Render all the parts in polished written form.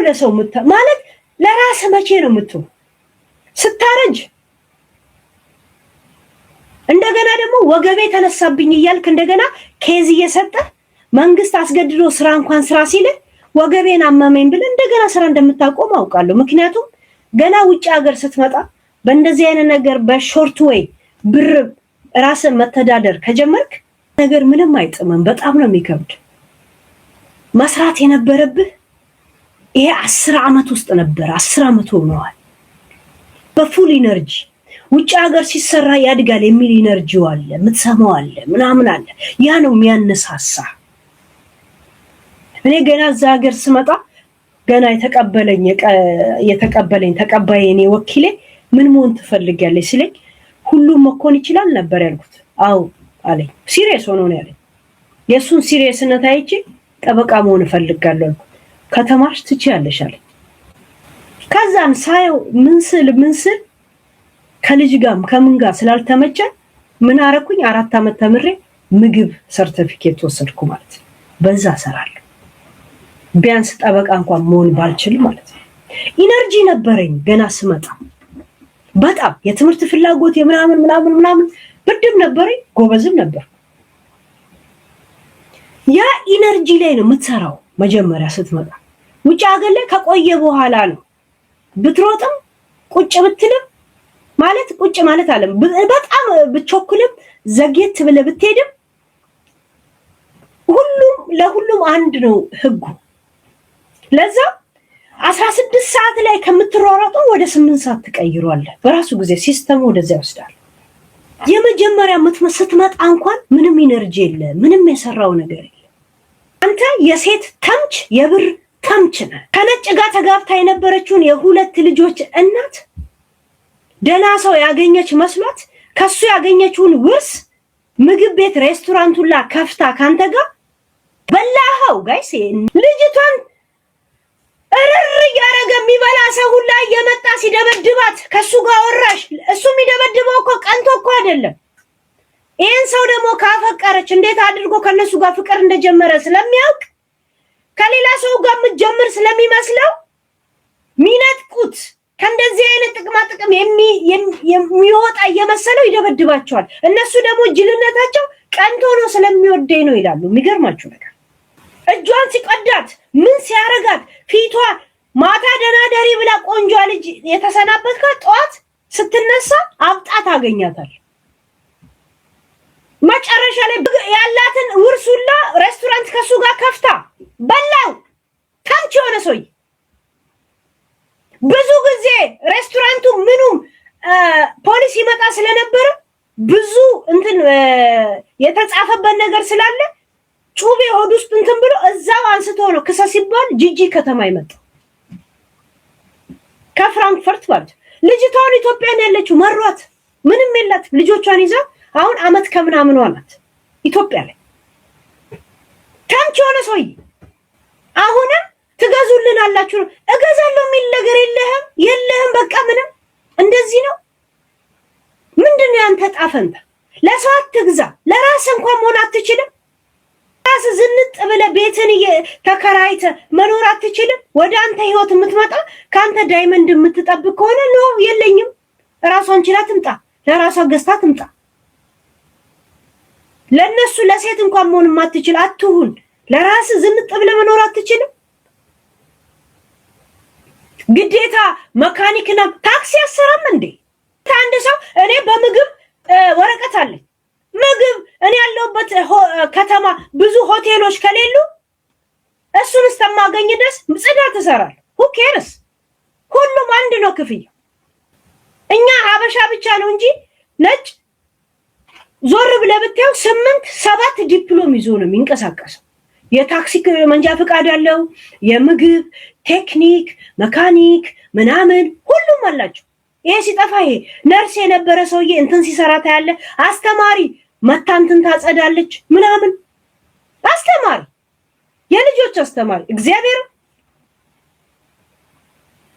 ለሰው ማለት ለራስ መቼ ነው የምትው ስታረጅ እንደገና ደግሞ ወገቤ ተነሳብኝ ይያልክ እንደገና ኬዝ እየሰጠ መንግስት አስገድዶ ስራ እንኳን ስራ ሲል ወገቤን አመመኝ ብለ እንደገና ስራ እንደምታቆም አውቃለሁ ምክንያቱም ገና ውጭ ሀገር ስትመጣ በእንደዚህ አይነት ነገር በሾርት ዌይ ብር ራስን መተዳደር ከጀመርክ ነገር ምንም አይጥምም በጣም ነው የሚከብድ መስራት የነበረብህ ይሄ 10 አመት ውስጥ ነበር 10 አመት ሆኗል በፉል ኢነርጂ ውጭ ሀገር ሲሰራ ያድጋል የሚል ኢነርጂው አለ ምትሰማው አለ ምናምን አለ ያ ነው የሚያነሳሳ እኔ ገና እዛ ሀገር ስመጣ ገና የተቀበለኝ ተቀባይኔ ወኪሌ ምን መሆን ትፈልጊያለሽ ሲለኝ ሁሉም መኮን ይችላል ነበር ያልኩት አው አለኝ ሲሪየስ ሆኖ ነው ያለኝ የሱን ሲሪየስነት አይቼ ጠበቃ መሆን ፈልጋለሁ ከተማሽ ትችያለሽ አለኝ ከዛን ሳየው ምን ስል ከልጅ ጋም ከምን ጋር ስላልተመቸ ምን አረኩኝ 4 አመት ተምሬ ምግብ ሰርቲፊኬት ወሰድኩ ማለት ነው በዛ ሰራለሁ ቢያንስ ጠበቃ እንኳን መሆን ባልችል ማለት ነው ኢነርጂ ነበረኝ ገና ስመጣ በጣም የትምህርት ፍላጎት የምናምን ብድም ነበረኝ ጎበዝም ነበር ያ ኢነርጂ ላይ ነው የምትሰራው መጀመሪያ ስትመጣ ውጭ ሀገር ላይ ከቆየ በኋላ ነው ብትሮጥም ቁጭ ብትልም ማለት ቁጭ ማለት አለም በጣም ብቾክልም ዘግየት ብለ ብትሄድም ለሁሉም አንድ ነው ህጉ ለዛ 16 ሰዓት ላይ ከምትሯሯጠው ወደ 8 ሰዓት ተቀይሯል በራሱ ጊዜ ሲስተም ወደዛ ይወስዳል የመጀመሪያ ስትመጣ እንኳን ምንም ኢነርጂ የለ ምንም የሰራው ነገር የለ አንተ የሴት ተምች የብር ተምች ነህ ከነጭ ጋር ተጋብታ የነበረችውን የሁለት ልጆች እናት ደና ሰው ያገኘች መስሏት ከሱ ያገኘችውን ውርስ ምግብ ቤት ሬስቶራንት ሁላ ከፍታ ካንተ ጋር በላኸው ጋይስ ልጅቷን እርር ያረገ የሚበላ ሰው ሁላ እየመጣ ሲደበድባት ከሱ ጋር ወራሽ እሱ የሚደበድበው እኮ ቀንቶ እኮ አይደለም ይሄን ሰው ደግሞ ካፈቀረች እንዴት አድርጎ ከነሱ ጋር ፍቅር እንደጀመረ ስለሚያውቅ ከሌላ ሰው ጋር ምትጀምር ስለሚመስለው ሚነጥቁት ከእንደዚህ አይነት ጥቅም የሚወጣ እየመሰለው ይደበድባቸዋል እነሱ ደግሞ ጅልነታቸው ቀንቶ ነው ስለሚወደኝ ነው ይላሉ የሚገርማችሁ ነገር እጇን ሲቀዳት ምን ሲያረጋት ፊቷ ማታ ደናደሪ ብላ ቆንጆ ልጅ የተሰናበትካት ጧት ስትነሳ አብጣት አገኛታል መጨረሻ ላይ ያላትን ውርሱላ ሬስቶራንት ከሱ ጋር ከፍታ በላው ታንቺ ሆነ ሰው ብዙ ጊዜ ሬስቶራንቱ ምኑም ፖሊስ ይመጣ ስለነበረ ብዙ እንትን የተጻፈበት ነገር ስላለ ጩቤ ሆድ ውስጥ እንትን ብሎ እዛው አንስቶ ነው ክሰስ ሲባል ጂጂ ከተማ ይመጣ ከፍራንክፈርት ማለት ልጅቷን ኢትዮጵያን ያለችው መሯት ምንም የላት ልጆቿን ይዛ አሁን አመት ከምናምን ዋናት ኢትዮጵያ ላይ ታንቺ ሆነ ሰው አሁንም ትገዙልን አላችሁ እገዛለሁ የሚል ነገር የለህም በቃ ምንም እንደዚህ ነው ምንድነው ያንተ ጣፈንታ ለሰው አትግዛ ለራስ እንኳን መሆን አትችልም ራስ ዝንጥ ብለ ቤትን ተከራይተ መኖር አትችልም ወደ አንተ ህይወት የምትመጣ ካንተ ዳይመንድ የምትጠብቅ ከሆነ ነው የለኝም ራሷን ችላ ትምጣ ለራሷ ገዝታ ትምጣ ለነሱ ለሴት እንኳን መሆን ማትችል አትሁን ለራስ ዝንጥ ብለ መኖር አትችልም ግዴታ መካኒክና ታክሲ ያሰራም እንዴ አንድ ሰው እኔ በምግብ ወረቀት አለኝ ምግብ እኔ ያለውበት ከተማ ብዙ ሆቴሎች ከሌሉ እሱን እስከማገኝ ድረስ ጽዳት ተሰራል who cares ሁሉም አንድ ነው ክፍያ እኛ ሀበሻ ብቻ ነው እንጂ ነጭ ዞር ብለህ ብታየው 8-7 ዲፕሎም ይዞ ነው የሚንቀሳቀሰው የታክሲ መንጃ ፈቃድ ያለው የምግብ ቴክኒክ መካኒክ ምናምን ሁሉም አላቸው ይሄ ሲጠፋ ይሄ ነርስ የነበረ ሰውዬ እንትን ሲሰራ ታያለ አስተማሪ መታንትን ታጸዳለች ምናምን አስተማሪ የልጆች አስተማሪ እግዚአብሔር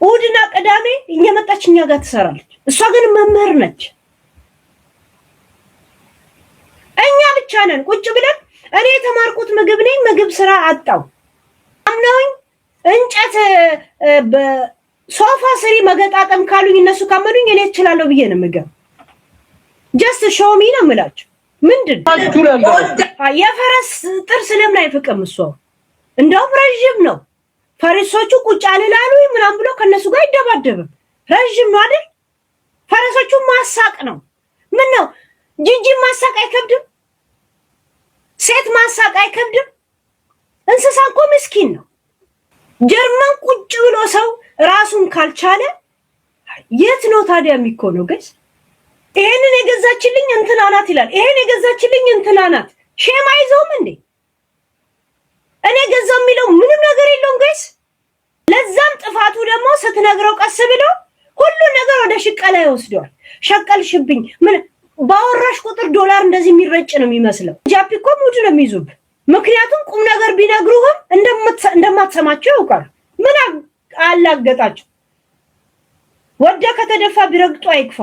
ኡድና ቀዳሜ እየመጣችኛ ጋር ትሰራለች እሷ ግን መምህር ነች እኛ ብቻ ነን ቁጭ ብለን እኔ የተማርኩት ምግብ ነኝ ምግብ ስራ አጣው አምነውኝ እንጨት በሶፋ ስሪ መገጣጠም ካሉኝ እነሱ ካመኑኝ እኔ እችላለሁ ብዬ ነው የምገባ። ጀስት ሾው ሚ ነው የምላችሁ። ምንድን የፈረስ ጥርስ ለምን አይፍቅም? እሱ እንደውም ረጅም ነው። ፈረሶቹ ቁጭ አልላሉ ምናምን ብሎ ከነሱ ጋር ይደባደብ። ረጅም ነው አይደል? ፈረሶቹ ማሳቅ ነው። ምን ነው ጂጂ ማሳቅ አይከብድም? ሴት ማሳቅ አይከብድም? እንስሳ እኮ ምስኪን ነው። ጀርመን ቁጭ ብሎ ሰው ራሱን ካልቻለ የት ነው ታዲያ የሚኮነው? ገስ ይሄንን የገዛችልኝ እንትና ናት ይላል። ይሄን የገዛችልኝ እንትና ናት። ሼም አይዘውም እንዴ? እኔ ገዛው የሚለው ምንም ነገር የለውም ገስ። ለዛም ጥፋቱ ደግሞ ስትነግረው ቀስ ብሎ ሁሉ ነገር ወደ ሽቀላ ይወስደዋል። ሸቀልሽብኝ ምን ባወራሽ ቁጥር ዶላር እንደዚህ የሚረጭ ነው የሚመስለው። ጃፒ እኮ ሙድ ነው የሚይዙብ። ምክንያቱም ቁም ነገር ቢነግሩህም እንደማትሰማቸው ያውቃሉ። ምን አላገጣቸው? ወደ ከተደፋ ቢረግጡ አይክፋ።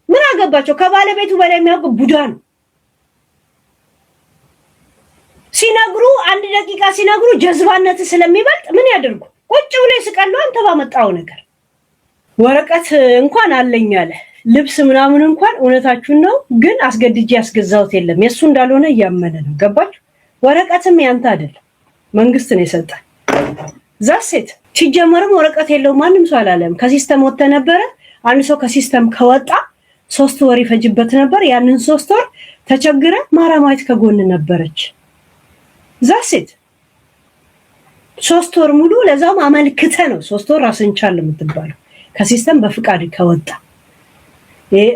ምን አገባቸው? ከባለቤቱ በላይ የሚያውቅ ቡዳ ነው። ሲነግሩ አንድ ደቂቃ ሲነግሩ ጀዝባነት ስለሚበልጥ ምን ያደርጉ? ቁጭ ብሎ ይስቃሉ። አንተ ባመጣው ነገር ወረቀት እንኳን አለኝ አለ። ልብስ ምናምን እንኳን እውነታችሁን ነው፣ ግን አስገድጄ ያስገዛሁት የለም። የሱ እንዳልሆነ እያመነ ነው። ገባችሁ? ወረቀትም ያንተ አይደለም፣ መንግስት ነው የሰጠህ። ዛሴት ሲጀመርም ወረቀት የለው ማንም ሰው አላለም። ከሲስተም ወጥተ ነበረ። አንድ ሰው ከሲስተም ከወጣ 3 ወር ይፈጅበት ነበር። ያንን 3 ወር ተቸግረ ማራማዊት ከጎን ነበረች። ዛሴት 3 ወር ሙሉ ለዛም አመልክተ ነው 3 ወር ራስን ቻል የምትባለው ከሲስተም በፍቃድ ከወጣ።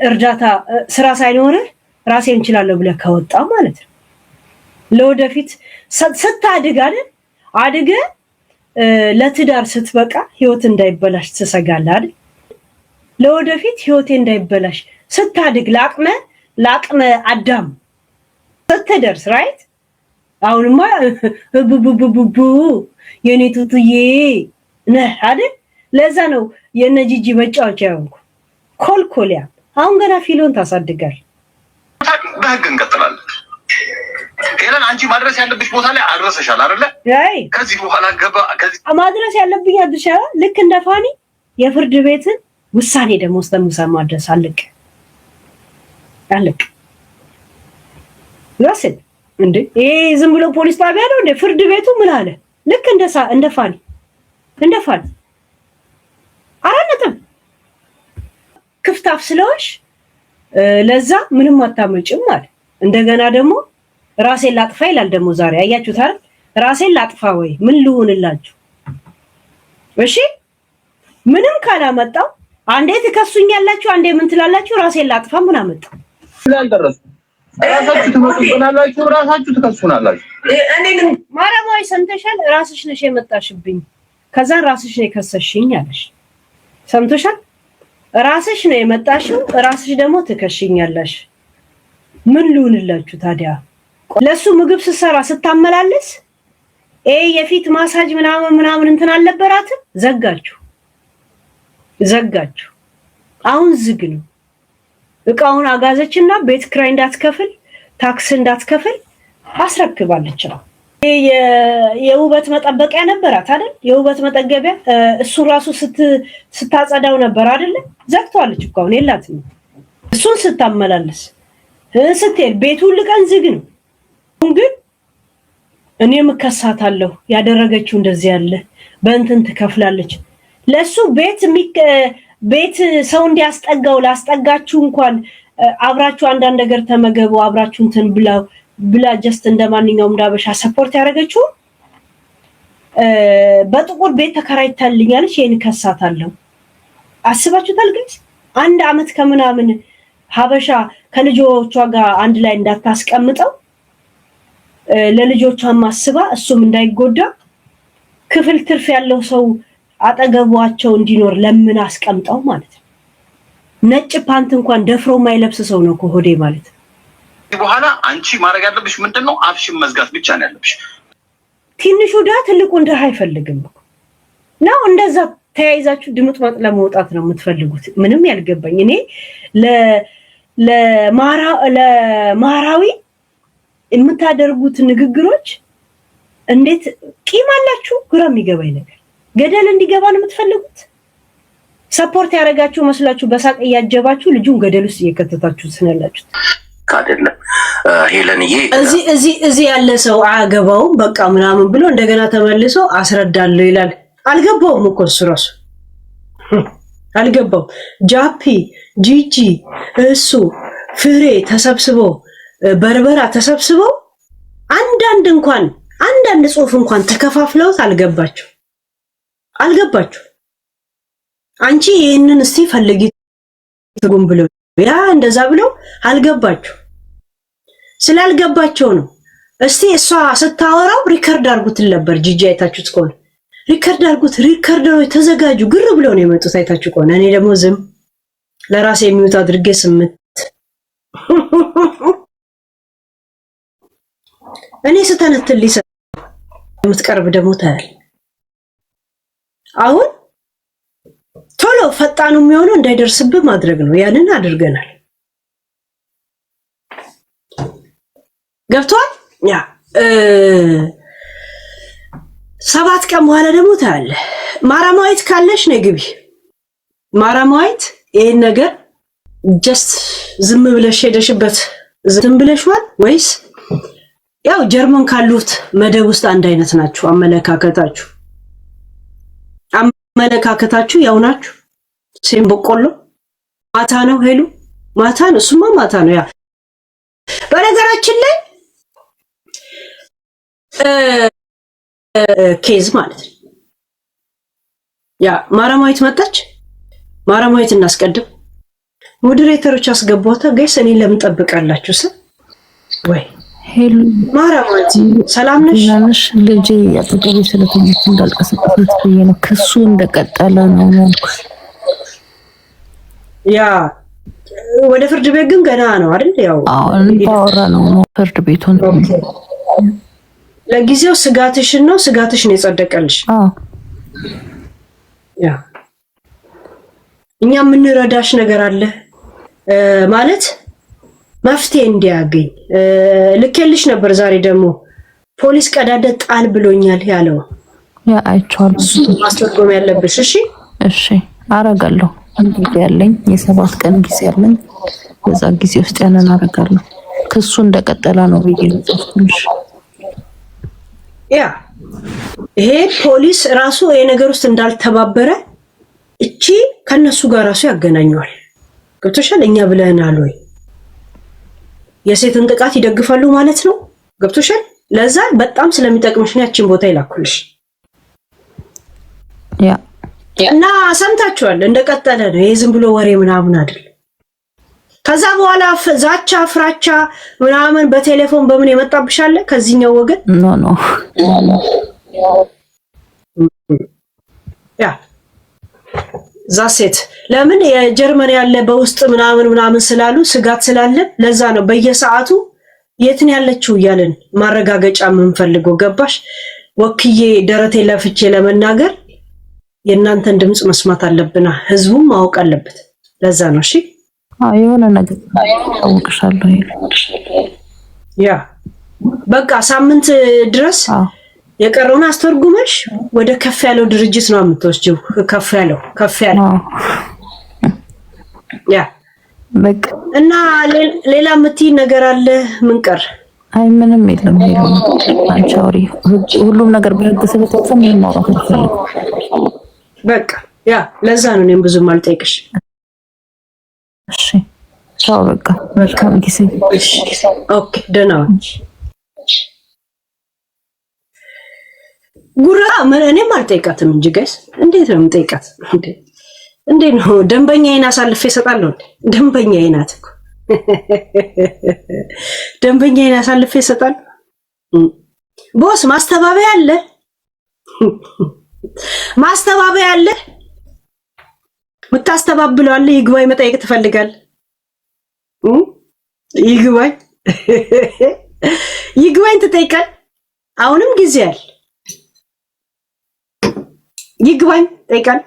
እርዳታ ስራ ሳይኖር ራሴን እንችላለሁ ብለህ ከወጣ ማለት ነው። ለወደፊት ስታድግ አይደል? አድገ ለትዳር ስትበቃ ህይወት እንዳይበላሽ ትሰጋለህ አይደል? ለወደፊት ህይወቴ እንዳይበላሽ ስታድግ ለአቅመ አዳም ስትደርስ ራይት። አሁንማ ቡቡቡቡ የኔ ቱቱዬ ነህ አይደል? ለዛ ነው የነጂጂ መጫወቻ ያንኩ ኮልኮሊያ። አሁን ገና ፊሎን ታሳድጋል። በህግ እንቀጥላለን። ሄለን አንቺ ማድረስ ያለብሽ ቦታ ላይ አድረሰሻል አይደለ? ከዚህ በኋላ ማድረስ ያለብኝ አድርሻል። ልክ እንደ ፋኒ የፍርድ ቤትን ውሳኔ ደግሞ እስከምሰማ ድረስ አለቅ ያሰድ እንዴ ይሄ ዝም ብሎ ፖሊስ ጣቢያ ነው እንዴ? ፍርድ ቤቱ ምን አለ? ልክ እንደ ፋኒ አራነትም ክፍታፍ ስለሆንሽ ለዛ ምንም አታመጭም ማለት። እንደገና ደግሞ ራሴን ላጥፋ ይላል። ደግሞ ዛሬ አያችሁት አይደል? ራሴን ላጥፋ ወይ ምን ልሆንላችሁ? እሺ ምንም ካላመጣው አንዴ ትከሱኛላችሁ፣ አንዴ ምን ትላላችሁ? ራሴን ላጥፋ ምን አመጣው? ላልደረሱ ራሳችሁ ትመጡናላችሁ፣ ራሳችሁ ትከሱናላችሁ። እኔ ግን ማራማዊ ሰምተሻል? ራስሽ ነሽ የመጣሽብኝ፣ ከዛ ራስሽ ነው የከሰሽኝ አለሽ። ሰምተሻል? ራስሽ ነው የመጣሽው፣ ራስሽ ደግሞ ትከሽኛለሽ። ምን ልሁንላችሁ ታዲያ? ለሱ ምግብ ስትሰራ ስታመላለስ የፊት ማሳጅ ምናምን እንትን አልነበራትም? ዘጋችሁ። አሁን ዝግ ነው። እቃውን አጋዘችና ቤት ክራይ እንዳትከፍል ታክስ እንዳትከፍል አስረክባለች ነው። የውበት መጠበቂያ ነበራት አይደል? የውበት መጠገቢያ እሱ ራሱ ስታጸዳው ነበር አይደል? ዘግቷለች እኮ አሁን የላትም። እሱን ስታመላለስ ስትሄድ ቤቱ ልቀን ዝግ ነው። ግን እኔም እከሳታለሁ። ያደረገችው እንደዚህ ያለ በእንትን ትከፍላለች። ለሱ ቤት ሰው እንዲያስጠጋው ላስጠጋችሁ እንኳን አብራችሁ አንዳንድ ነገር ተመገቡ አብራችሁ እንትን ብላ ጀስት እንደማንኛውም ዳበሻ ሰፖርት ያደረገችው በጥቁር ቤት ተከራይታልኛለች። ይሄን ከሳታለሁ። አስባችሁታል? ግን 1 አመት ከምናምን ሀበሻ ከልጆቿ ጋር አንድ ላይ እንዳታስቀምጠው ለልጆቿ ማስባ እሱም እንዳይጎዳ ክፍል ትርፍ ያለው ሰው አጠገቧቸው እንዲኖር ለምን አስቀምጠው ማለት ነው። ነጭ ፓንት እንኳን ደፍሮ ማይለብስ ሰው ነው ኮሆዴ ማለት ነው። በኋላ አንቺ ማድረግ ያለብሽ ምንድነው? አፍሽን መዝጋት ብቻ ነው ያለብሽ። ትንሹ ዳ ትልቁ እንደ አይፈልግም ነው። እንደዛ ተያይዛችሁ ድምጥማጥ ለመውጣት ነው የምትፈልጉት። ምንም ያልገባኝ እኔ ለማራዊ የምታደርጉት ንግግሮች እንዴት ቂም አላችሁ? ግራ የሚገባኝ ነገር ገደል እንዲገባ ነው የምትፈልጉት? ሰፖርት ያደረጋችሁ መስላችሁ በሳቅ ያጀባችሁ ልጁን ገደል ውስጥ እየከተታችሁ ስናላችሁት አይደለም። ሄለንዬ እዚህ ያለ ሰው አያገባውም በቃ ምናምን ብሎ እንደገና ተመልሶ አስረዳለሁ ይላል። አልገባውም እኮ እሱ ራሱ አልገባው። ጃፒ ጂጂ እሱ ፍሬ ተሰብስበው በርበራ ተሰብስበው አንዳንድ ጽሁፍ እንኳን ተከፋፍለውት አልገባችሁ። አንቺ ይሄንን እስቲ ፈልጊ ትርጉም ብለው ያ እንደዛ ብለው አልገባችሁ። ስላልገባቸው ነው። እስቲ እሷ ስታወራው ሪከርድ አድርጉት ነበር። ጂጂ አይታችሁት ከሆነ ሪከርድ አድርጉት። ሪከርደሮች ተዘጋጁ ግር ብለው ነው የመጡት። አይታችሁ ከሆነ እኔ ደግሞ ዝም ለራሴ የሚውት አድርጌ ስምት እኔ ስተነትል የምትቀርብ ደግሞ ታያል። አሁን ቶሎ ፈጣኑ የሚሆነው እንዳይደርስብህ ማድረግ ነው። ያንን አድርገናል። ገብቷል። ያ 7 ቀን በኋላ ደግሞ ታያለ። ማራማዊት ካለሽ ነው ግቢ። ማራማዊት ይሄን ነገር ጀስት ዝም ብለሽ ሄደሽበት ዝም ብለሽዋል ወይስ ያው ጀርመን ካሉት መደብ ውስጥ አንድ አይነት ናችሁ? አመለካከታችሁ ያው ናችሁ። ሴም በቆሎ ማታ ነው ሄሉ ማታ ነው። እሱማ ማታ ነው። ያ በነገራችን ላይ ኬዝ ማለት ነው። ያ ማራማዊት መጣች። ማራማዊት እናስቀድም። ሞዴሬተሮች አስገቧታ። ጋይስ እኔን ለምን ጠብቃላችሁ? ወይ ሄሉ ማራማዊት ሰላም ነሽ? ልጄ ያጠገቤ ስለተኛች እንዳልቀሰቀሰት ብዬ ነው። ክሱ እንደቀጠለ ነው ያልኩሽ። ያ ወደ ፍርድ ቤት ግን ገና ነው አይደል? ያው ባወራ ነው ፍርድ ቤቱን። ለጊዜው ስጋትሽን የጸደቀልሽ። ያ እኛ የምንረዳሽ ነገር አለ ማለት መፍትሄ እንዲያገኝ ልኬልሽ ነበር። ዛሬ ደግሞ ፖሊስ ቀዳደ ጣል ብሎኛል ያለው ያ አይቻልም። ማስተርጎም ያለብሽ። እሺ አረጋለሁ። እንግዲህ ያለኝ የ7 ቀን ጊዜ ያለኝ በዛ ጊዜ ውስጥ ያንን አረጋለሁ። ክሱ እንደቀጠለ ነው ብዬ ልጽፍልሽ። ያ ይሄ ፖሊስ ራሱ ይሄ ነገር ውስጥ እንዳልተባበረ እቺ ከነሱ ጋር ራሱ ያገናኘዋል። ገብቶሻል? እኛ ብለናል ወይ የሴትን ጥቃት ይደግፋሉ ማለት ነው። ገብቶሻል? ለዛ በጣም ስለሚጠቅምሽ ነው ያቺን ቦታ ይላኩልሽ። ያ እና ሰምታችኋል፣ እንደቀጠለ ነው። ይሄ ዝም ብሎ ወሬ ምናምን አይደል። ከዛ በኋላ ዛቻ ፍራቻ ምናምን በቴሌፎን በምን የመጣብሻለ ከዚህኛው ወገን ኖ ያ ዛሴት ለምን የጀርመን ያለ በውስጥ ምናምን ስላሉ ስጋት ስላለ ለዛ ነው በየሰዓቱ የትን ያለችው እያለን ማረጋገጫ የምንፈልገው። ገባሽ? ወክዬ ደረቴ ለፍቼ ለመናገር የእናንተን ድምጽ መስማት አለብና ህዝቡም ማወቅ አለበት። ለዛ ነው። እሺ የሆነ ነገር ታውቅሻለሁ። ያ በቃ ሳምንት ድረስ የቀረውን አስተርጉመሽ ወደ ከፍ ያለው ድርጅት ነው የምትወስጂው። ከፍ ያለው ያ በቃ እና ሌላ የምትይ ነገር አለ? ምን ቀር? አይ ምንም የለም። አንቺ አውሪ። ሁሉም ነገር በህግ ስለተፈጸመ ምን ማውራት አልፈልግም። በቃ ያ ለዛ ነው እኔም ብዙም አልጠይቅሽ። እሺ ቻው። በቃ መልካም ጊዜ። ኦኬ ደህና ነሽ? ጉራ እኔም አልጠይቃትም እንጂ ጋይስ፣ እንዴት ነው የምጠይቃት? እንዴት ነው ደንበኛዬን አሳልፌ እሰጣለሁ? ደንበኛዬ ናት እኮ ደንበኛዬን አሳልፌ እሰጣለሁ። ቦስ ማስተባበያ አለ የምታስተባብለው አለ። ይግባኝ መጠየቅ ትፈልጋለህ? ይግባኝ ትጠይቃለህ? አሁንም ጊዜ አለ። ይግባኝ ጠይቃል።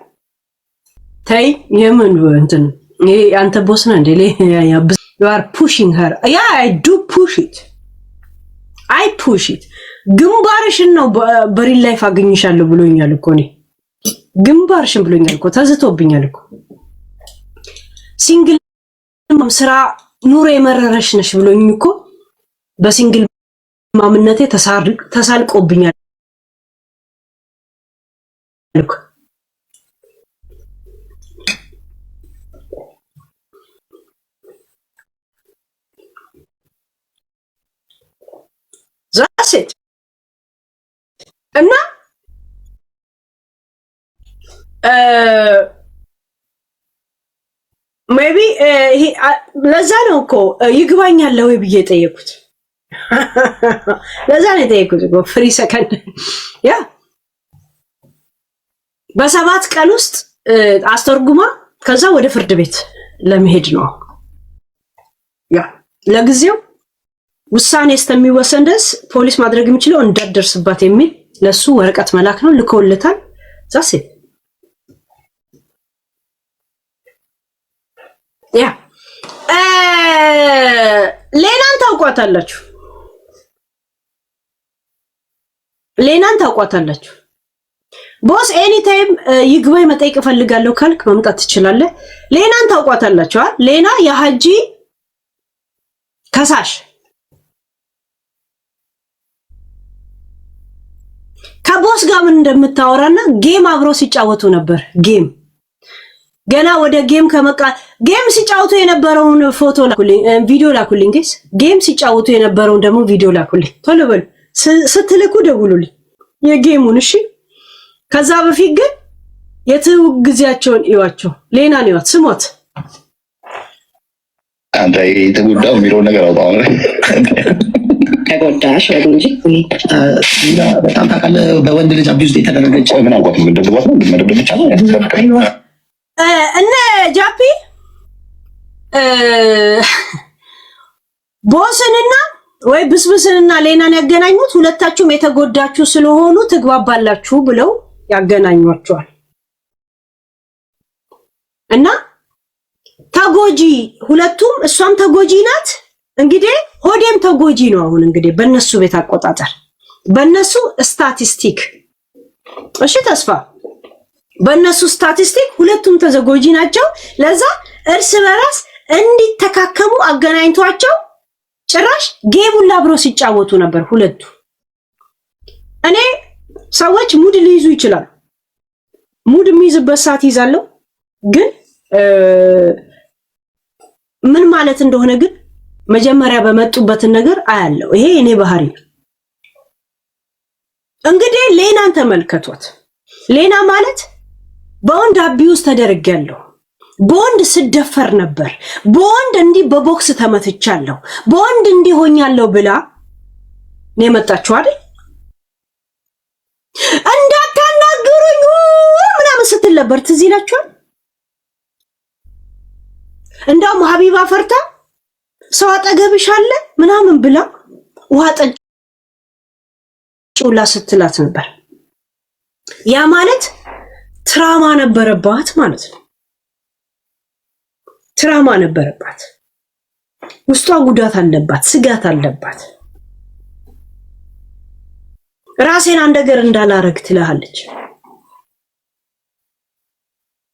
ተይ የምን እንትን ይሄ አንተ ቦስ ነህ እንዴ? you are pushing her. yeah I do push it. ግንባርሽን ነው በሪል ላይፍ አገኝሻለሁ ብሎኛል እኮ እኔ ግንባርሽን ብሎኛል እኮ ተዝቶብኛል እኮ ሲንግል ስራ ኑሮ የመረረሽ ነሽ ብሎኝ እኮ በሲንግል ማምነቴ ተሳልቆብኛል እኮ ዛሴት እና ሜቢ ለዛ ነው እኮ ይግባኛል ወይ ብዬ ጠየቁት። ለዛ ነው የጠየቁት እኮ ፍሪ ሰከንድ ያ በ7 ቀን ውስጥ አስተርጉማ ከዛ ወደ ፍርድ ቤት ለመሄድ ነው። ያ ለጊዜው ውሳኔ እስከሚወሰን ድረስ ፖሊስ ማድረግ የሚችለው እንዳትደርስባት የሚል ለሱ ወረቀት መላክ ነው። ልኮልታል። ዛሴ ያ ሌናን ታውቋታላችሁ። ቦስ ኤኒ ታይም ይግባኝ መጠየቅ እፈልጋለሁ ካልክ መምጣት ትችላለህ። ሌናን ታውቋታላችሁ። ሌና የሐጂ ከሳሽ ከቦስ ጋር ምን እንደምታወራና ጌም አብሮ ሲጫወቱ ነበር። ጌም ገና ወደ ጌም ጌም ሲጫወቱ የነበረውን ፎቶ ላኩልኝ፣ ቪዲዮ ላኩልኝ። ጌም ሲጫወቱ የነበረውን ደግሞ ቪዲዮ ላኩልኝ። ቶሎ በሉ ስትልኩ ደውሉልኝ የጌሙን። እሺ ከዛ በፊት ግን የትውውቅ ጊዜያቸውን ይዋቸው። ሌናን ይዋት ስሞት አንተ የተጎዳው የሚለውን ነገር አውጣው ተጎዳሽ ወይ እንጂ በጣም ታውቃለህ። በወንድ ልጅ አቢዩዝ የተደረገች ምን አውቃት ምን እንደደረሰ ነው መደብደብ ብቻ ነው እነ ጃፒ ቦስንና ወይ ብስብስንና ሌናን ያገናኙት ሁለታችሁም የተጎዳችሁ ስለሆኑ ትግባባላችሁ ብለው ያገናኟቸዋል። እና ተጎጂ ሁለቱም እሷም ተጎጂ ናት። እንግዲህ ሆዴም ተጎጂ ነው። አሁን እንግዲህ በእነሱ ቤት አቆጣጠር በእነሱ ስታቲስቲክ እሺ ተስፋ በእነሱ ስታቲስቲክ ሁለቱም ተጎጂ ናቸው። ለዛ እርስ በራስ እንዲተካከሙ አገናኝቷቸው ጭራሽ ጌሙን አብሮ ሲጫወቱ ነበር ሁለቱ። እኔ ሰዎች ሙድ ሊይዙ ይችላል። ሙድ የሚይዝበት ሰዓት ይዛለው፣ ግን ምን ማለት እንደሆነ ግን መጀመሪያ በመጡበትን ነገር አያለው። ይሄ እኔ ባህሪ ነው። እንግዲህ ሌናን ተመልከቷት። ሌና ማለት በወንድ አቢዩዝ ተደርጋለሁ፣ በወንድ ስደፈር ነበር፣ በወንድ እንዲህ በቦክስ ተመትቻለሁ፣ በወንድ እንዲህ ሆኛለሁ ብላ ነው የመጣችው አይደል? እንዳታናግሩኝ ምናምን ስትል ነበር። ትዝ ይላችኋል? እንደውም ሀቢባ ፈርታ ሰው አጠገብሽ አለ ምናምን ብላ ውሃ ጠጪውላ ስትላት ነበር። ያ ማለት ትራማ ነበረባት ማለት ነው። ትራማ ነበረባት፣ ውስጧ ጉዳት አለባት፣ ስጋት አለባት። ራሴን አንድ ነገር እንዳላረግ ትልሃለች።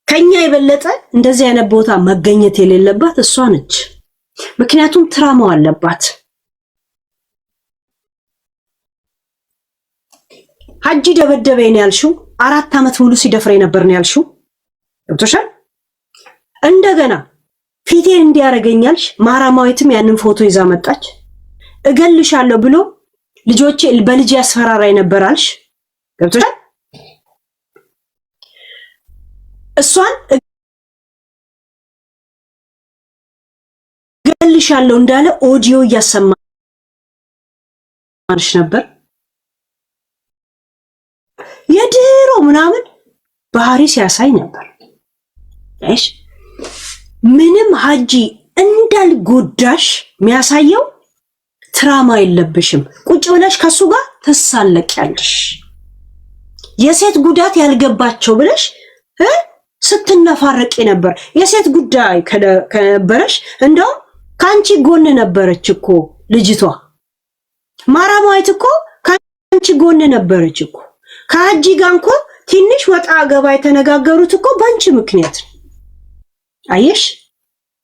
ከኛ የበለጠ እንደዚህ አይነት ቦታ መገኘት የሌለባት እሷ ነች። ምክንያቱም ትራማው አለባት። ሀጂ ደበደበኝ ያልሽው 4 ዓመት ሙሉ ሲደፍረኝ ነበር ነው ያልሽው። ገብቶሻል? እንደገና ፊቴን እንዲያረገኛልሽ ማራማዊትም ያንን ፎቶ ይዛ መጣች። እገልሻለሁ ብሎ ልጆቼ በልጅ ያስፈራራኝ ነበርአልሽ። ገብቶሻል? እሷን እገልሻለሁ እንዳለ ኦዲዮ እያሰማሽ ነበር። የድሮ ምናምን ባህሪ ሲያሳይ ነበር። እሺ ምንም ሀጂ እንዳልጎዳሽ የሚያሳየው ትራማ የለብሽም። ቁጭ ብለሽ ከሱ ጋር ተሳለቂያለሽ። የሴት ጉዳት ያልገባቸው ብለሽ ስትነፋረቂ ነበር። የሴት ጉዳይ ከነበረሽ እንደው ካንቺ ጎን ነበረች እኮ ልጅቷ። ማራማዊት እኮ ካንቺ ጎን ነበረች እኮ። ከሀጂ ጋር እንኳን ትንሽ ወጣ ገባ የተነጋገሩት እኮ ባንቺ ምክንያት አየሽ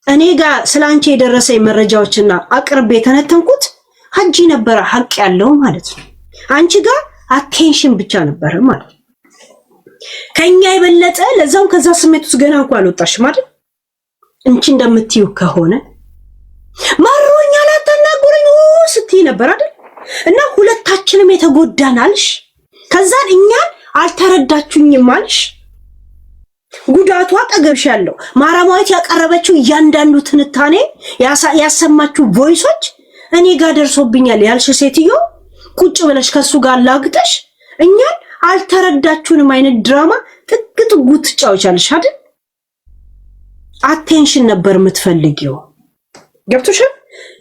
እኔ ጋር ስላንቺ የደረሰኝ መረጃዎችና አቅርቤ የተነተንኩት ሀጂ ነበር ሐቅ ያለው ማለት ነው አንቺ ጋር አቴንሽን ብቻ ነበር ማለት ከኛ የበለጠ ለዛው ከዛ ስሜት ውስጥ ገና እንኳን አልወጣሽም አይደል እንቺ እንደምትዩ ከሆነ ማሮኛል አታናግሩኝ ስትይ ነበር አይደል እና ሁለታችንም የተጎዳናልሽ ከዛን እኛን አልተረዳችሁኝም አልሽ ጉዳቱ አጠገብሽ ያለው ማራማዊት ያቀረበችው ያንዳንዱ ትንታኔ ያሰማችሁ ቮይሶች እኔ ጋር ደርሶብኛል ያልሽ ሴትዮ ቁጭ ብለሽ ከሱ ጋር ላግጠሽ እኛን አልተረዳችሁንም አይነት ድራማ ጥቅጥጉ ትጫወቻለሽ አይደል አቴንሽን ነበር የምትፈልጊው ገብቶሻል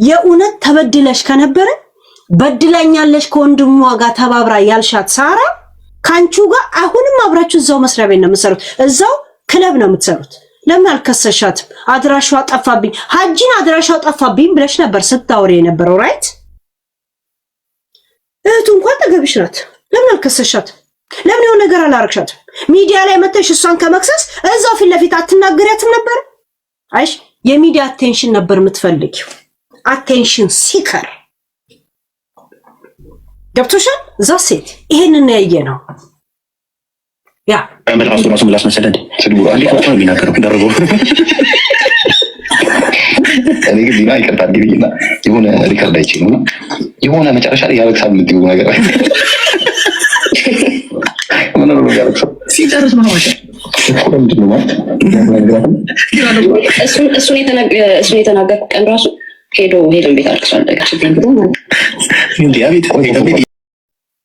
የኡነት ተበድለሽ ከነበረ በድላኛለሽ ከወንድሟ ጋር ተባብራ ያልሻት ሳራ ካንቹ ጋር አሁንም አብራችሁ እዛው መስሪያ ቤት ነው የምትሰሩት እዛው ክለብ ነው የምትሰሩት ለምን አልከሰሻትም አድራሻው ጠፋብኝ ሀጂን አድራሻው ጠፋብኝ ብለሽ ነበር ስታወሪ የነበረው ራይት እህቱ እንኳን ተገብሽ ናት ለምን አልከሰሻትም ለምን የሆነ ነገር አላረክሻትም ሚዲያ ላይ መተሽ እሷን ከመክሰስ እዛው ፊት ለፊት አትናገሪያትም ነበር አይሽ የሚዲያ አቴንሽን ነበር የምትፈልጊው አቴንሽን ሲከር ገብቶሻል ዛሴት ይሄንን ያየ ነው ያ ራሱ ምላስ መሰለኝ ስድቡ አሊፍ ነው የሚናገረው ደረጎ እኔ ግን ዲና ይቀርታ ዲና የሆነ ሪከርድ አይችልም የሆነ መጨረሻ ላይ ያለቅሳል የምትይው ነገር ምን ነው ያለቅሳው ሲጨርስ ነው ማለት እሱን የተናገርኩት ቀን ራሱ ሄደን ቤት አልቅሷል ችግር ነው እንዴ አቤት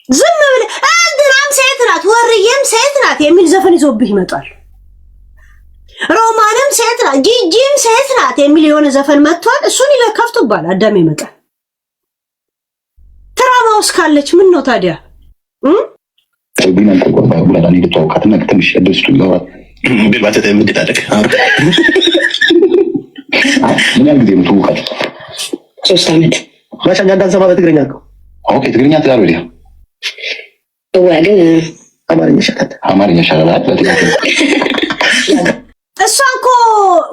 ዝም ብለህ ድራም ሴት ናት ወርዬም ሴት ናት የሚል ዘፈን ይዞብህ ይመጣል ሮማንም ሴት ናት ጂጂም ሴት ናት የሚል የሆነ ዘፈን መጥቷል እሱን ይለከፍቱባል አዳም ይመጣል ትራማውስ ካለች ምን ነው ታዲያ ቢናን ቆቆባ ብላዳኒ ልትወቃትና ትንሽ እድስቱ ነው ቢልባተ ምድታደክ ምን ያህል ጊዜ ምትወቃት 3 አመት ማሻኛ እንዳንሰማ በትግርኛ ነው ኦኬ ትግርኛ ትላሉ ወዲያ ወግን አማርኛ ሻላላት በትግርኛ እሷ እኮ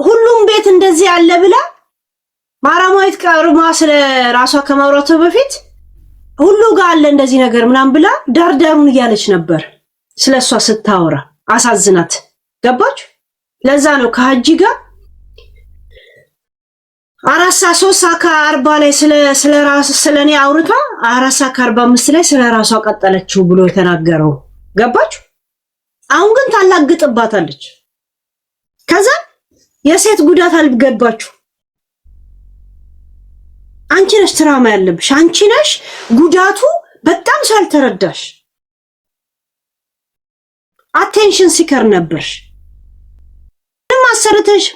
ሁሉም ቤት እንደዚህ ያለ ብላ ማራማዊት ቀርማ ስለ ራሷ ከማውራቷ በፊት ሁሉ ጋር አለ እንደዚህ ነገር ምናምን ብላ ዳርዳሩን እያለች ነበር ስለሷ ስታወራ አሳዝናት ገባች ለዛ ነው ከሀጂ ጋር 4:40 ላይ ስለኔ አውርታ 4:45 ላይ ስለራሷ ቀጠለችው ብሎ የተናገረው ገባች አሁን ግን ታላግጥባታለች ከዛ የሴት ጉዳት አልገባችሁ አንቺ ነሽ ትራማ ያለብሽ አንቺ ነሽ ጉዳቱ በጣም ሳልተረዳሽ አቴንሽን ሲከር ነበር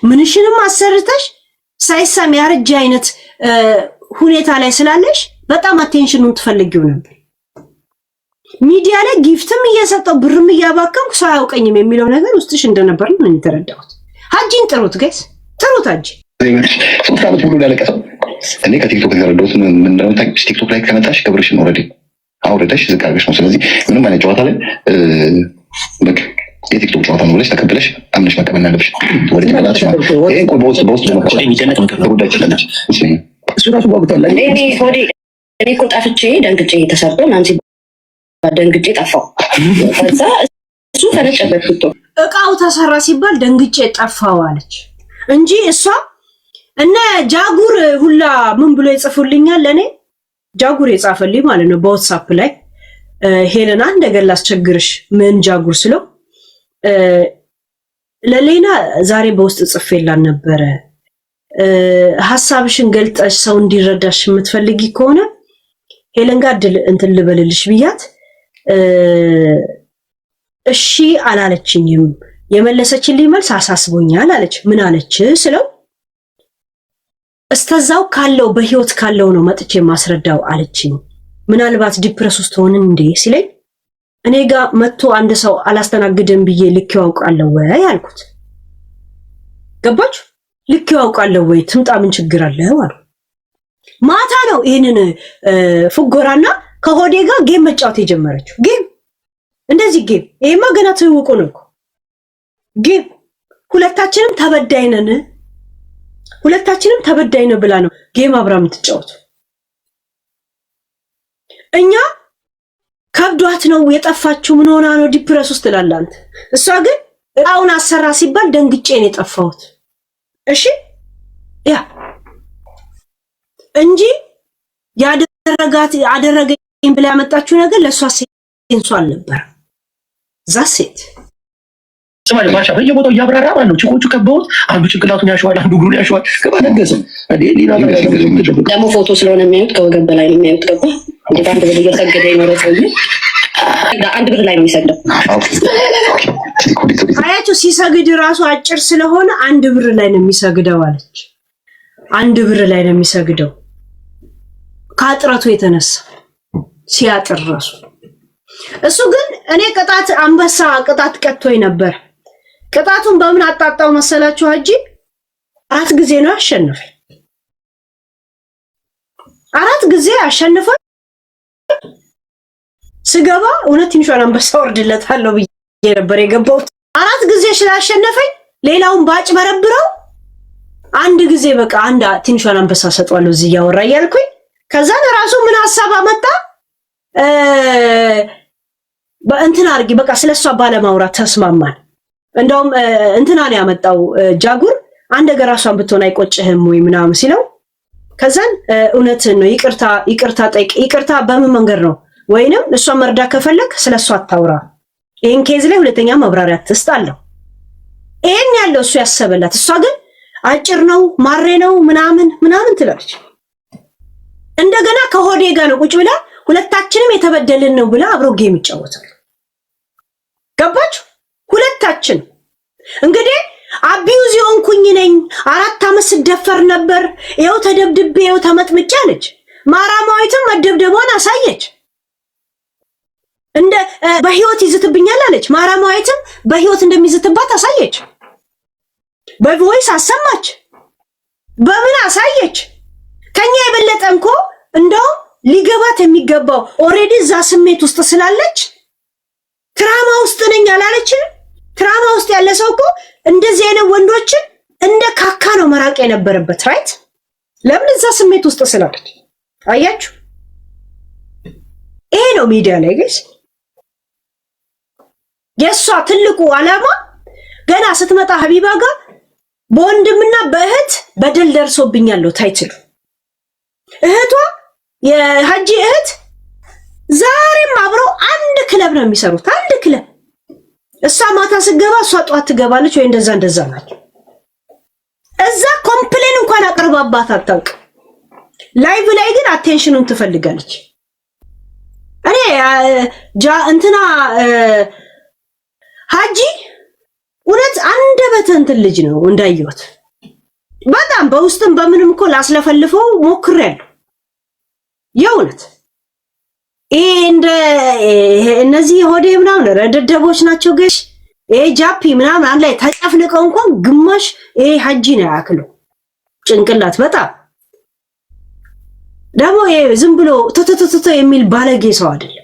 ምንሽንም አሰርተሽ ሳይሰም ያረጀ አይነት ሁኔታ ላይ ስላለሽ በጣም አቴንሽኑን ትፈልጊው ነበር ሚዲያ ላይ ጊፍትም እየሰጠው ብርም እያባከንኩ ሰው አያውቀኝም የሚለው ነገር ውስጥሽ እንደነበር ነው የተረዳሁት ሀጂን ጥሩት ጋይስ ጥሩት ሀጂ ሶስት አመት ሙሉ ያለቀሰው እኔ ከቲክቶክ የተረዳሁት ምን ነው ቲክቶክ ላይ ከመጣሽ ክብርሽን ኦልሬዲ አውርደሽ ዝቅ አድርገሽ ነው ስለዚህ ምንም አይነት ጨዋታ ላይ በቃ የቲክቶክ ጨዋታ ነው ብለሽ ተቀበለሽ አምነሽ መቀበል አለብሽ ወደ ተቀበላሽ ይሄ በውስጥ መከራ የሚደነቅ መከራ ጉዳይ ይችላል እሱ ራሱ ወቅቷል እኔ እኮ ጣፍቼ ደንግጬ ተሰርቶ ናንሲ ደንግጬ ጠፋው ከዛ እሱ ፈረጨበት ፍቶ እቃው ተሰራ ሲባል ደንግጬ ጠፋው አለች እንጂ እሷ እነ ጃጉር ሁላ ምን ብሎ ይጽፉልኛል ለኔ ጃጉር የጻፈልኝ ማለት ነው በዋትስአፕ ላይ ሄለና እንደገና ላስቸግርሽ ምን ጃጉር ስለው ለሌና ዛሬ በውስጥ ጽፌላን ነበር ሐሳብሽን ገልጠሽ ሰው እንዲረዳሽ የምትፈልጊ ከሆነ ሄለን ጋር እንትን ልበልልሽ ብያት እሺ አላለችኝም የመለሰችልኝ መልስ አሳስቦኛል አለች ምን አለች ስለው እስተዛው ካለው በህይወት ካለው ነው መጥቼ ማስረዳው አለችኝ ምናልባት ዲፕረስ ውስጥ ሆነን እንዴ ሲለኝ እኔ ጋር መጥቶ አንድ ሰው አላስተናግደም ብዬ ልክ ያውቃለሁ ወይ አልኩት ገባች ልክ ያውቃለሁ ወይ ትምጣ ምን ችግር አለ አሉ ማታ ነው ይሄንን ፍጎራና ከሆዴ ጋር ጌም መጫወት የጀመረችው ጌም እንደዚህ ጌም ይሄማ ገና ትውውቁ ነው እኮ ጌም ሁለታችንም ተበዳይ ነን ብላ ነው ጌም አብራ የምትጫወቱ። እኛ ከብዷት ነው የጠፋችው ምን ሆና ነው ዲፕረስ ውስጥ ትላለህ። እሷ ግን እቃውን አሰራ ሲባል ደንግጬ ነው የጠፋሁት። እሺ ያ እንጂ አደረገኝ ብላ ያመጣችው ነገር ለሷ ሴንሱ አልነበረ። ዛሴት ስማኝ ማሻ በየቦታው እያብራራ ማለት ነው። ጭቆቹ ከበውት አንዱ ጭንቅላቱን ያሸዋል፣ አንዱ እግሩን ያሸዋል። ከባነገሰም ደግሞ ፎቶ ስለሆነ የሚያዩት ከወገብ በላይ ነው የሚያዩት። ገባ እንዴ? በአንድ ብር እየሰገደ ይኖረው ሰውዬ አንድ ብር ላይ ነው የሚሰግደው። አያችሁ ሲሰግድ ራሱ አጭር ስለሆነ አንድ ብር ላይ ነው የሚሰግደው አለች። አንድ ብር ላይ ነው የሚሰግደው ከአጥረቱ የተነሳ ሲያጥር ራሱ። እሱ ግን እኔ አንበሳ ቅጣት ቀጥቶኝ ነበር። ቅጣቱን በምን አጣጣው መሰላችሁ? ሀጂ 4 ጊዜ ነው አሸነፈኝ። 4 ጊዜ አሸንፈኝ ስገባ እውነት ትንሿን አንበሳ ወርድለታለሁ ብዬ ነበር የገባሁት። 4 ጊዜ ስላሸነፈኝ ሌላውን ባጭ በረብረው አንድ ጊዜ በቃ አንድ ትንሿን አንበሳ ሰጠዋለሁ እዚህ ያወራ እያልኩኝ ከዛ ራሱ ምን ሐሳብ አመጣ በእንትን አርጊ በቃ ስለሷ ባለማውራት ተስማማን። እንደውም እንትና ነው ያመጣው ጃጉር አንድ ነገር ራሷን ብትሆን አይቆጭህም ወይ ምናምን ሲለው ከዛን እውነትን ነው ይቅርታ ጠይቅ። ይቅርታ በምን መንገድ ነው? ወይንም እሷ መርዳት ከፈለክ ስለሷ አታውራ፣ ይሄን ኬዝ ላይ ሁለተኛ ማብራሪያ ትስጣለሁ። ይሄን ያለው እሱ ያሰበላት። እሷ ግን አጭር ነው ማሬ ነው ምናምን ትላለች። እንደገና ከሆዴ ጋር ነው ቁጭ ብላ ሁለታችንም የተበደልን ነው ብላ አብሮ ጌም ይጫወታል። ገባችሁ? ሁለታችን እንግዲህ አቢዩዝ የሆንኩኝ ነኝ 4 ዓመት ስደፈር ነበር ይኸው ተደብድቤ ይኸው ተመጥምጬ አለች። ማራማዊትም መደብደቧን አሳየች። እንደ በህይወት ይዝትብኛል አለች። ማራማዊትም በህይወት እንደሚዝትባት አሳየች። በቮይስ አሰማች። በምን አሳየች? ከኛ የበለጠ እንኮ እንደው ሊገባት የሚገባው ኦሬዲ እዛ ስሜት ውስጥ ስላለች ትራማ ውስጥ ነኝ አላለችም። ትራማ ውስጥ ያለ ሰው እኮ እንደዚህ አይነት ወንዶችን እንደ ካካ ነው መራቅ የነበረበት። ራይት? ለምን እዛ ስሜት ውስጥ ስላለች። አያችሁ? ይሄ ነው ሚዲያ ላይ ጋይስ የሷ ትልቁ ዓላማ። ገና ስትመጣ ሀቢባ ጋር በወንድምና በእህት በደል ደርሶብኛል ነው ታይትሉ። እህቷ የሀጂ እህት ዛሬም አብረው አንድ ክለብ ነው የሚሰሩት። አንድ ክለብ እሷ ማታ ስገባ እሷ ጧት ትገባለች ወይ እንደዛ ናቸው። እዛ ኮምፕሌን እንኳን አቅርባባት አታውቅም። ላይቭ ላይ ግን አቴንሽኑን ትፈልጋለች። እኔ እንትና ሀጂ እውነት አንደበተ እንትን ልጅ ነው እንዳየሁት። በጣም በውስጥም በምንም እኮ ላስለፈልፈው ሞክሬያለሁ። የእውነት እንደ እነዚህ ሆዴ ምናምን ረደደቦች ናቸው ገሽ ጃፒ ምናምን አንድ ላይ ተጨፍልቀው እንኳን ግማሽ ሀጂ ነው ያክለው ጭንቅላት። በጣም ደግሞ ዝም ብሎ ተተተተ የሚል ባለጌ ሰው አይደለም።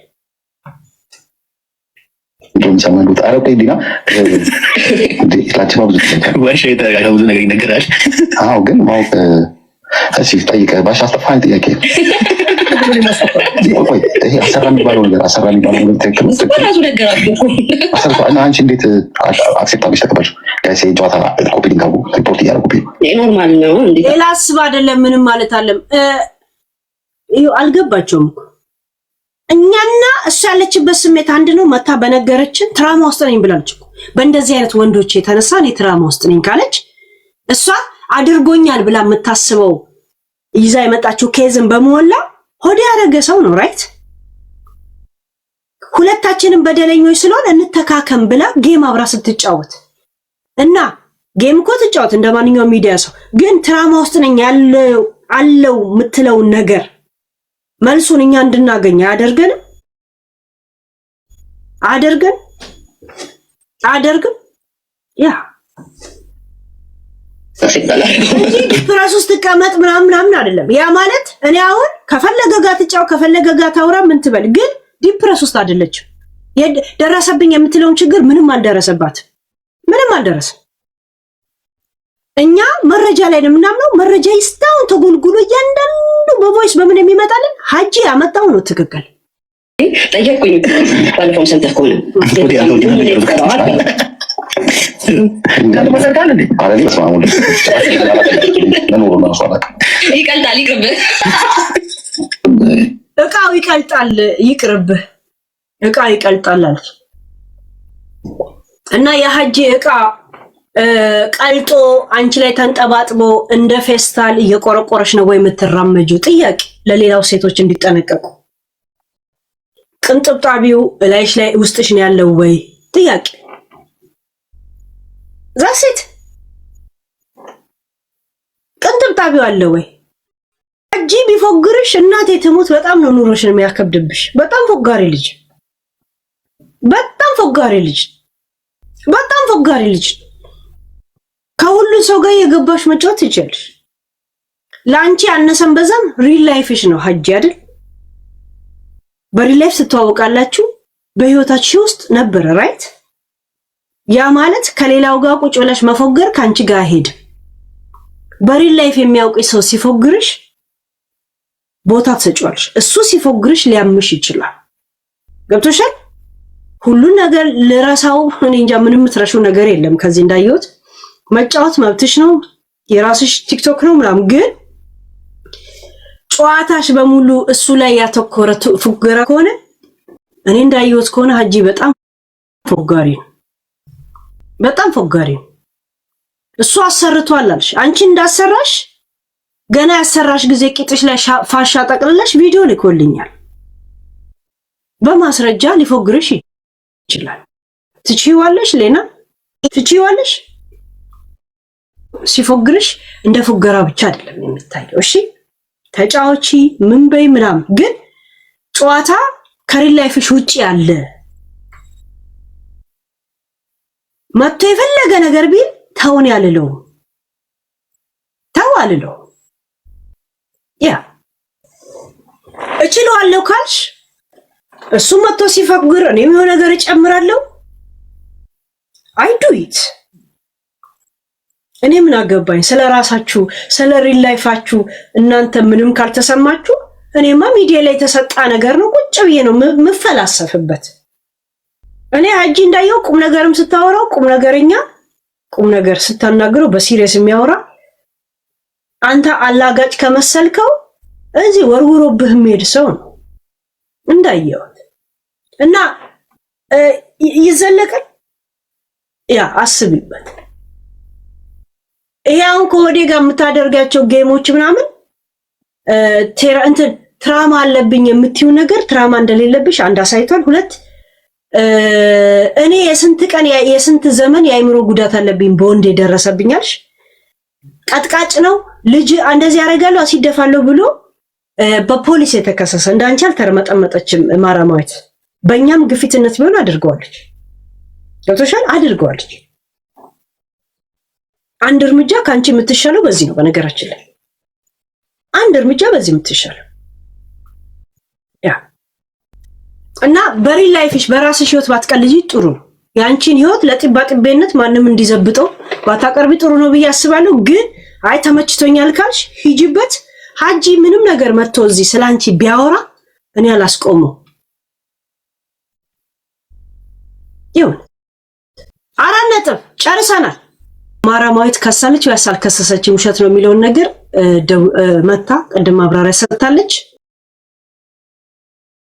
እንደውም ሰማንዱት አረቀ ዲና ላጭማ ብዙ ነገር ይነገራል። አዎ ግን ማውቅ እሺ ጠይቀ ባሻ አስጠፋኝ ጥያቄ ቆይ ይሄ አሰራ የሚባለው ነገር ትክክል ነው። አንቺ እንዴት አክሴፕት አድርገሽ ተቀበልሽው? ጋይስ ጨዋታ ኮፒ ሊንክ አድርጉ፣ ሪፖርት እያደረጉ ኖርማል ነው እንዴ? ሌላ አስብ አይደለም ምንም ማለት አለም አልገባቸውም እኮ እኛና እሱ ያለችበት ስሜት አንድ ነው። መታ በነገረችን ትራማ ውስጥ ነኝ ብላለች እኮ። በእንደዚህ አይነት ወንዶች የተነሳ እኔ ትራማ ውስጥ ነኝ ካለች እሷ አድርጎኛል ብላ የምታስበው ይዛ የመጣችው ኬዝን በመወላ ሆዴ ያደረገ ሰው ነው። ራይት? ሁለታችንም በደለኞች ስለሆነ እንተካከም ብላ ጌም አብራ ስትጫወት እና ጌም እኮ ትጫወት እንደማንኛውም ሚዲያ ሰው ግን ትራማ ውስጥ ነኝ አለው የምትለውን ነገር መልሱን እኛ እንድናገኝ አደርግም ያ ዲፕረስ ውስጥ ተቀመጥ ምናምን አይደለም። ያ ማለት እኔ አሁን ከፈለገ ጋር ትጫው ከፈለገ ጋር ታውራ ምን ትበል፣ ግን ዲፕረስ ውስጥ አይደለችም። ደረሰብኝ የምትለውን ችግር ምንም አልደረሰባት፣ ምንም አልደረሰም። እኛ መረጃ ላይ ነው የምናምነው። መረጃ ይስታውን ተጎልጉሎ እያንዳንዱ በቮይስ በምን የሚመጣልን ሀጂ ያመጣው ነው ትክክል። ጠየቁኝ ባለፈው ሰምተህ ከሆነ ይቀልጣል፣ ይቅርብህ። እቃው ይቀልጣል፣ ይቅርብህ። እቃ ይቀልጣል አለች እና የሀጂ እቃ ቀልጦ አንቺ ላይ ተንጠባጥቦ እንደ ፌስታል እየቆረቆረሽ ነው ወይ የምትራመጂው? ጥያቄ ለሌላው ሴቶች እንዲጠነቀቁ። ቅንጥብጣቢው ላይሽ ላይ ውስጥሽ ነው ያለው ወይ? ጥያቄ ዛሴት ቅንጥብጣቢው አለ ወይ? ሀጂ ቢፎግርሽ እናቴ ትሙት በጣም ነው ኑሮሽን የሚያከብድብሽ። በጣም ፎጋሪ ልጅ፣ በጣም ፎጋሪ ልጅ፣ በጣም ፎጋሪ ልጅ። ከሁሉ ሰው ጋር የገባሽ መጫወት ትችያለሽ። ለአንቺ ያነሰን በዛም ሪል ላይፍሽ ነው ሀጂ አይደል? በሪል ላይፍ ስትዋወቃላችሁ በህይወታችሁ ውስጥ ነበር ራይት? ያ ማለት ከሌላው ጋር ቁጭ ብለሽ መፎገር ካንቺ ጋር ሄድ። በሪል ላይፍ የሚያውቅሽ ሰው ሲፎግርሽ ቦታ ትሰጪዋለሽ። እሱ ሲፎግርሽ ሊያምሽ ይችላል። ገብቶሻል? ሁሉን ነገር ልረሳው እኔ እንጃ ምንም ትረሹ ነገር የለም። ከዚህ እንዳየሁት መጫወት መብትሽ ነው፣ የራስሽ ቲክቶክ ነው ምናምን። ግን ጨዋታሽ በሙሉ እሱ ላይ ያተኮረ ፉገራ ከሆነ እኔ እንዳየሁት ከሆነ ሀጂ በጣም ፎጋሪ ነው፣ በጣም ፎጋሪ ነው። እሱ አሰርቷል አልሽ፣ አንቺ እንዳሰራሽ ገና ያሰራሽ ጊዜ ቂጥሽ ላይ ፋሻ ጠቅልለሽ ቪዲዮ ልኮልኛል። በማስረጃ ሊፎግርሽ ይችላል። ትችይዋለሽ፣ ሌና ትችይዋለሽ። ሲፎግርሽ እንደ ፉገራ ብቻ አይደለም የሚታየው። እሺ ተጫዋቺ ምን በይ ምናምን፣ ግን ጨዋታ ከሪል ላይፍሽ ውጪ ያለ መጥቶ የፈለገ ነገር ቢል ተውን ያልለው ተው አልለው። ያ እችለዋለሁ ካልሽ እሱ መጥቶ ሲፎግር እኔም የሆነ ነገር እጨምራለሁ። አይ ዱ ኢት። እኔ ምን አገባኝ ስለራሳችሁ ስለ ሪል ላይፋችሁ። እናንተ ምንም ካልተሰማችሁ እኔማ ሚዲያ ላይ የተሰጣ ነገር ነው ቁጭ ብዬ ነው ምፈላሰፍበት። እኔ ሀጂ እንዳየው ቁም ነገርም ስታወራው ቁም ነገርኛ፣ ቁም ነገር ስታናግረው በሲሪየስ የሚያወራ አንተ አላጋጭ ከመሰልከው እዚህ ወርውሮብህ የሚሄድ ሰው ነው እንዳየው እና ይዘለቃል። ያ አስቢበት። ይሄው ከወዴ ጋር የምታደርጋቸው ጌሞች ምናምን ትራማ አለብኝ የምትዩ ነገር ትራማ እንደሌለብሽ አንድ አሳይቷል። ሁለት እኔ የስንት ቀን የስንት ዘመን የአይምሮ ጉዳት አለብኝ በወንድ የደረሰብኛልሽ። ቀጥቃጭ ነው ልጅ እንደዚህ ያደርጋሉ አሲደፋለሁ ብሎ በፖሊስ የተከሰሰ እንዳንቺ አልተርመጠመጠችም ማራማዊት። በእኛም ግፊትነት ቢሆን አድርገዋለች። ገብቶሻል? አድርገዋለች። አንድ እርምጃ ካንቺ የምትሻለው በዚህ ነው። በነገራችን ላይ አንድ እርምጃ በዚህ የምትሻለው ያ እና በሪል ላይፍሽ በራስሽ ህይወት ባትቀልጂ ጥሩ ነው። ያንቺን ህይወት ለጥባ ጥቤነት ማንም እንዲዘብጠው ባታቀርቢ ጥሩ ነው ብዬ አስባለሁ። ግን አይ ተመችቶኛል ካልሽ ሂጂበት። ሀጂ ምንም ነገር መጥቶ እዚህ ስላንቺ ቢያወራ እኔ አላስቆመው። ይሁን 4 ነጥብ ጨርሰናል። ማራማዊት ከሳለች ወይስ አልከሰሰችም ውሸት ነው የሚለውን ነገር መታ ቅድም ማብራሪያ ሰጥታለች።